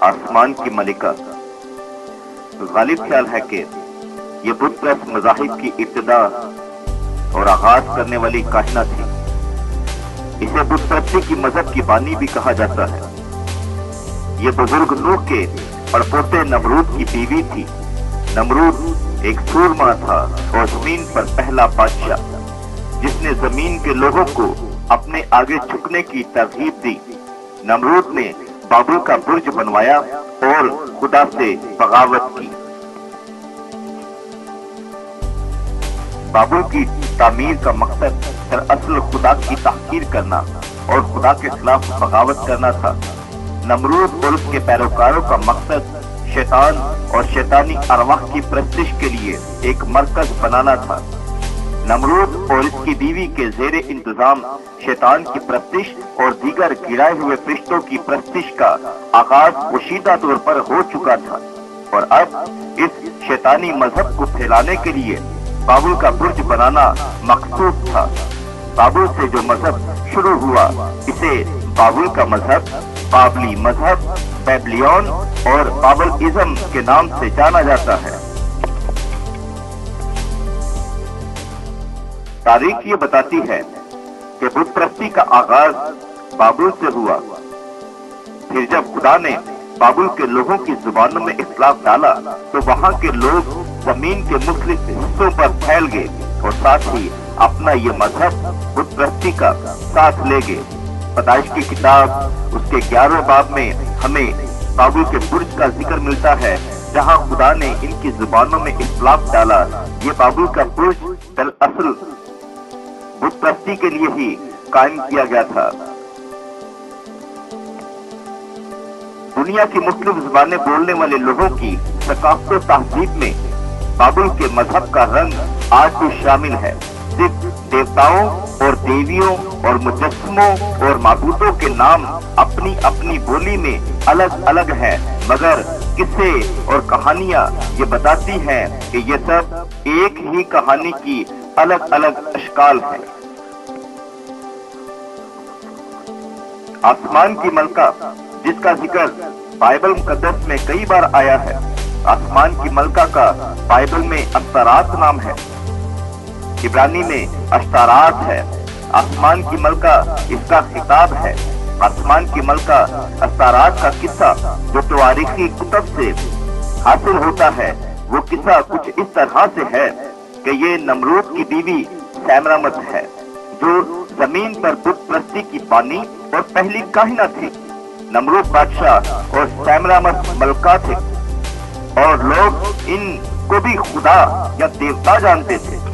आसमान की मलिका। गालिब ख्याल है कि ये बुत परस्त मज़ाहिब की इब्तिदा और आगाज करने वाली काहिना थी। इसे बुत परस्ती की मजहब की बानी भी कहा जाता है। ये बुजुर्ग नूह के पड़पोते नमरूद की बीवी थी। नमरूद एक सूरमा था और जमीन पर पहला बादशाह, जिसने जमीन के लोगों को अपने आगे झुकने की तरगीब दी। नमरूद ने बाबुल का बुर्ज बनवाया और खुदा से बगावत की। बाबुल की तामीर का मकसद दरअसल खुदा की तहकीर करना और खुदा के खिलाफ बगावत करना था। नमरूद और उसके पैरोकारों का मकसद शैतान और शैतानी अरवाह की प्रस्तिश के लिए एक मरकज बनाना था। नमरूद और इसकी बीवी के जेरे इंतजाम शैतान की प्रस्तिश और दीगर गिराए हुए फरिश्तों की प्रस्तिश का आगाज पोशीदा तौर पर हो चुका था और अब इस शैतानी मजहब को फैलाने के लिए बाबुल का बुर्ज बनाना मकसूद था। बाबुल से जो मजहब शुरू हुआ, इसे बाबुल का मजहब, बाबली मजहब, बेबलियन और बाबलिज्म के नाम से जाना जाता है। तारीख ये बताती है कि बुत परस्ती का आगाज बाबुल से हुआ। फिर जब खुदा ने बाबुल के लोगों की जुबानों में इख्तिलाफ डाला तो वहाँ के लोग जमीन के मुख्तलिफ हिस्सों पर फैल गए और साथ ही अपना ये मजहब बुत परस्ती का साथ ले गए। पैदाइश की किताब उसके 11वें बाब में हमें बाबुल के बुर्ज का जिक्र मिलता है, जहाँ खुदा ने इनकी जुबानों में इख्तिलाफ डाला। ये बाबुल का बुर्ज दरअसल बुत परस्ती के लिए ही कायम किया गया था। दुनिया की मुख्तलिफ ज़ुबानें बोलने वाले लोगों की सकाफ़त और तहज़ीब में बाबुल के मजहब का रंग आज भी शामिल है। सिर्फ देवताओं और देवियों और मुजस्समों और माबूदों के नाम अपनी अपनी बोली में अलग अलग हैं, मगर किस्से और कहानियां ये बताती हैं कि ये सब एक ही कहानी की अलग अलग अशकाल है। आसमान की मलका, जिसका जिक्र बाइबल मुकद्दस में कई बार आया है। आसमान की मलका का बाइबल में अश्तारात नाम है, इब्रानी में अश्तारात है। आसमान की मलका इसका खिताब है। आसमान की मलका अश्तारात का किस्सा जो तवारीखी कुतब से हासिल होता है, वो किस्सा कुछ इस तरह से है कि ये नमरूद की बीवी सैमरामत है, जो जमीन पर बुत परस्ती की बानी और पहली काहिना थी। नमरूद बादशाह और सैमरामत मलका थे और लोग इनको भी खुदा या देवता जानते थे।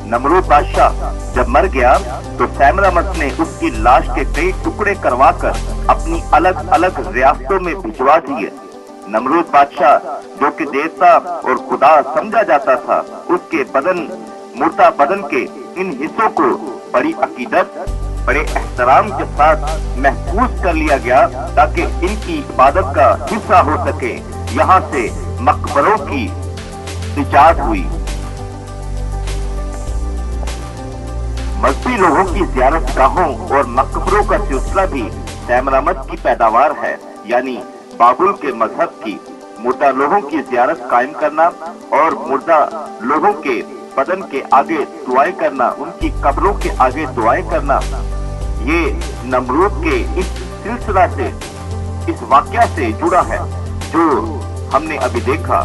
नमरूद बादशाह जब मर गया तो सैमरामत ने उसकी लाश के कई टुकड़े करवाकर अपनी अलग अलग रियासतों में भिजवा दिए। नमरूद बादशाह, जो कि देवता और खुदा समझा जाता था, उसके मुर्दा बदन के इन हिस्सों को बड़ी अकीदत, बड़े एहतराम के साथ महफूज कर लिया गया ताकि इनकी इबादत का हिस्सा हो सके। यहाँ से मकबरों की इजाद हुई। मजहबी लोगों की ज़ियारत गाहों और मकबरों का सिलसिला भी सैमरामत की पैदावार है, यानी बाबुल के मजहब की। मुर्दा लोगों की ज़ियारत कायम करना और मुर्दा लोगों के बदन के आगे दुआएं करना, उनकी कब्रों के आगे दुआएं करना, ये नमरूद के इस सिलसिला से, इस वाकया से जुड़ा है जो हमने अभी देखा।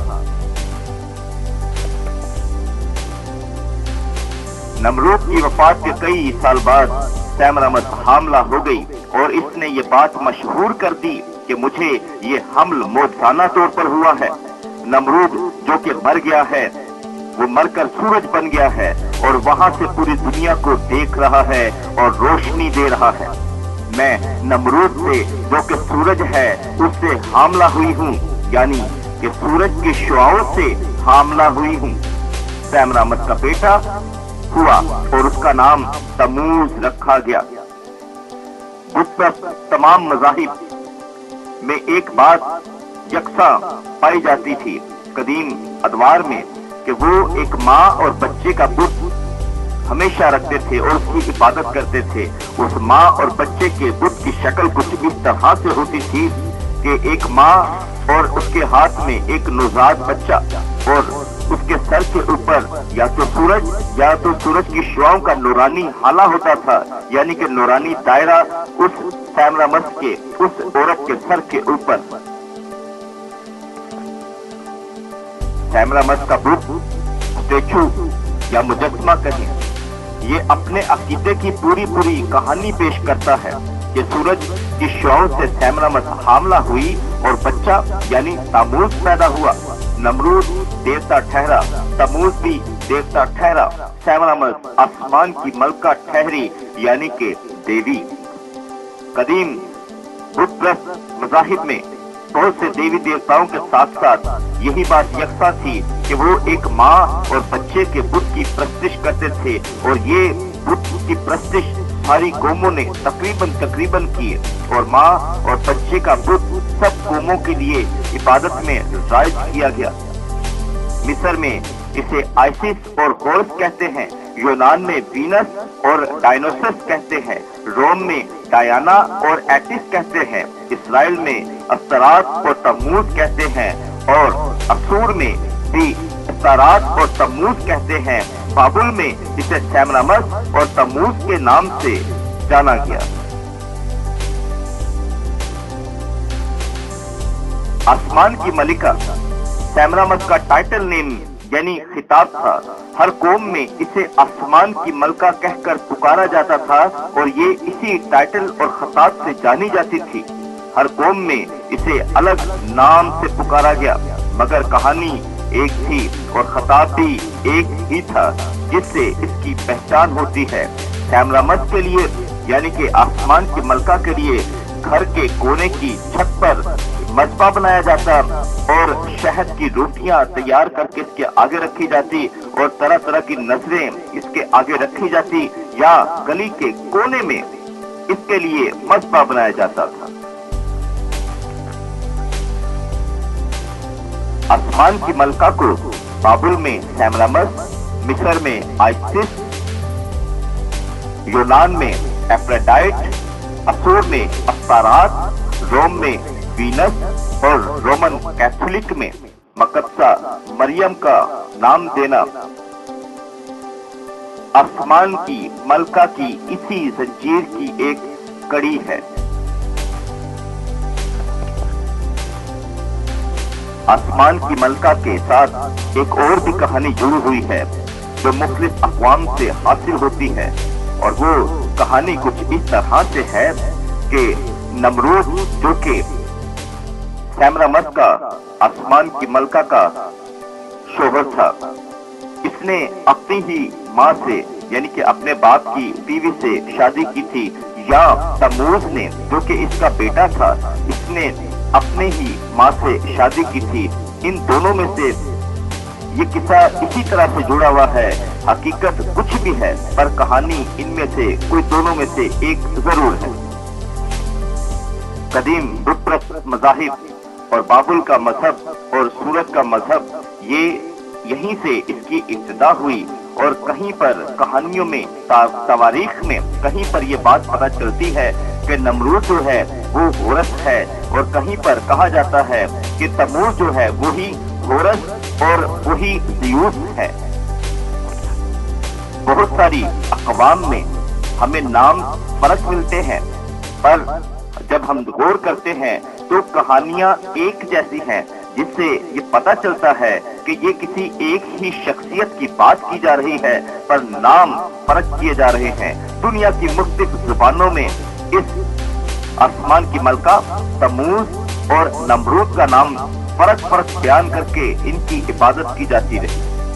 नमरूद की वफात के कई साल बाद सैमरामत हामला हो गई और इसने ये बात मशहूर कर दी कि मुझे ये हमल मौजूदा तौर पर हुआ है। नमरूद जो कि मर गया है, वो मरकर सूरज बन गया है और वहां से पूरी दुनिया को देख रहा है और रोशनी दे रहा है। मैं नमरूद से, जो कि सूरज है, उससे हामला हुई हूँ, यानी कि सूरज की शुआओं से हामला हुई हूँ। सैमरामत का बेटा हुआ और उसका नाम तमूज रखा गया। बुत परस्त तमाम मज़ाहिब में एक बात यकसा पाई जाती थी कदीम अदवार में, कि वो एक माँ और बच्चे का बुत हमेशा रखते थे और उसकी इबादत करते थे। उस माँ और बच्चे के बुत की शक्ल कुछ इस तरह से होती थी कि एक माँ और उसके हाथ में एक नवजात बच्चा और उसके सर के ऊपर या तो सूरज की शुआओं का नूरानी हाला होता था, यानी कि नूरानी दायरा उस सैमरामस के उस औरत के सर के ऊपर। सैमरामस का बुत, स्टेचू या मुजस्समा कहें, ये अपने अकीदे की पूरी कहानी पेश करता है कि सूरज की शुआओं से सैमरामस हामला हुई और बच्चा यानी तमूज पैदा हुआ। नमरूद देवता ठहरा, तमूज भी देवता ठहरा, सैमरामस आसमान की मलका ठहरी यानी कि देवी। कदीम बुत प्रस्त मज़ाहिब में बहुत से देवी देवताओं के साथ साथ यही बात यकसा थी कि वो एक माँ और बच्चे के बुत की प्रस्तिश करते थे, और ये बुत की प्रस्तिश सारी कौमों ने तकरीबन की, और माँ और बच्चे का बुत सब कौमों के लिए इबादत में राइज किया गया। मिस्र में इसे आइसिस और होर्स कहते हैं, यूनान में वीनस और डायनोसस कहते हैं, रोम में डायना और एटिस कहते हैं, इसराइल में अस्तारात और तम्मूज कहते हैं, और असूर में भी अस्तारात और तम्मूज कहते हैं। बाबुल में इसे सैमरामस और तम्मूज के नाम से जाना गया। आसमान की मलिका सैमरामस का टाइटल नेम यानी खिताब था। हर कौम में इसे आसमान की मलका कहकर पुकारा जाता था, और ये इसी टाइटल और खिताब से जानी जाती थी। हर कौम में इसे अलग नाम से पुकारा गया, मगर कहानी एक थी और खिताब भी एक ही था जिससे इसकी पहचान होती है। सैमरामस के लिए यानी कि आसमान की मलका के लिए घर के कोने की छत पर मस्बा बनाया जाता और शहद की रोटियां तैयार करके इसके आगे रखी जाती, और तरह तरह की नजरें इसके आगे रखी जाती, या गली के कोने में इसके लिए मस्बा बनाया जाता था। आसमान की मलका को बाबुल में सैमरामस, मिस्र में आइसिस, यूनान में एफ्रोडाइट, असूर में अस्तारात, रोम में वीनस और रोमन कैथोलिक में मकद्सा मरियम का नाम देना आसमान की मलका की इसी जंजीर की एक कड़ी है। आसमान की मलका के साथ एक और भी कहानी जुड़ी हुई है जो मुख्तलिफ अक़वाम से हासिल होती है, और वो कहानी कुछ इस तरह से है कि नमरूद जो कि सैमरामस का आसमान की मलका का शोहर था, इसने अपनी ही माँ से यानी कि अपने बाप की बीवी से शादी की थी, या तमूज ने जो कि इसका बेटा था, इसने अपने ही माँ से शादी की थी। इन दोनों में से ये किस्सा इसी तरह से जुड़ा हुआ है। हकीकत कुछ भी है, पर कहानी इनमें से कोई दोनों में से एक जरूर है। कदीम बुत प्रस्त मज़ाहिब और बाबुल का मजहब और सूरत का मजहब, ये यहीं से इसकी इब्तिदा हुई, और कहीं पर कहानियों में तवारीख में कहीं पर ये बात पता चलती है कि नमरूद जो है वो होरस है, और कहीं पर कहा जाता है कि तमूज जो है वही होरस और वही ज़ियूस है। बहुत सारी अक़वाम में हमें नाम फर्क मिलते हैं, पर जब हम गौर करते हैं तो कहानियां एक जैसी हैं, जिससे ये पता चलता है कि ये किसी एक ही शख्सियत की बात की जा रही है, पर नाम फर्क किए जा रहे हैं। दुनिया की मुख्तलिफ जुबानों में इस आसमान की मलका, तमूज और नमरूद का नाम फर्क बयान करके इनकी इबादत की जाती रही।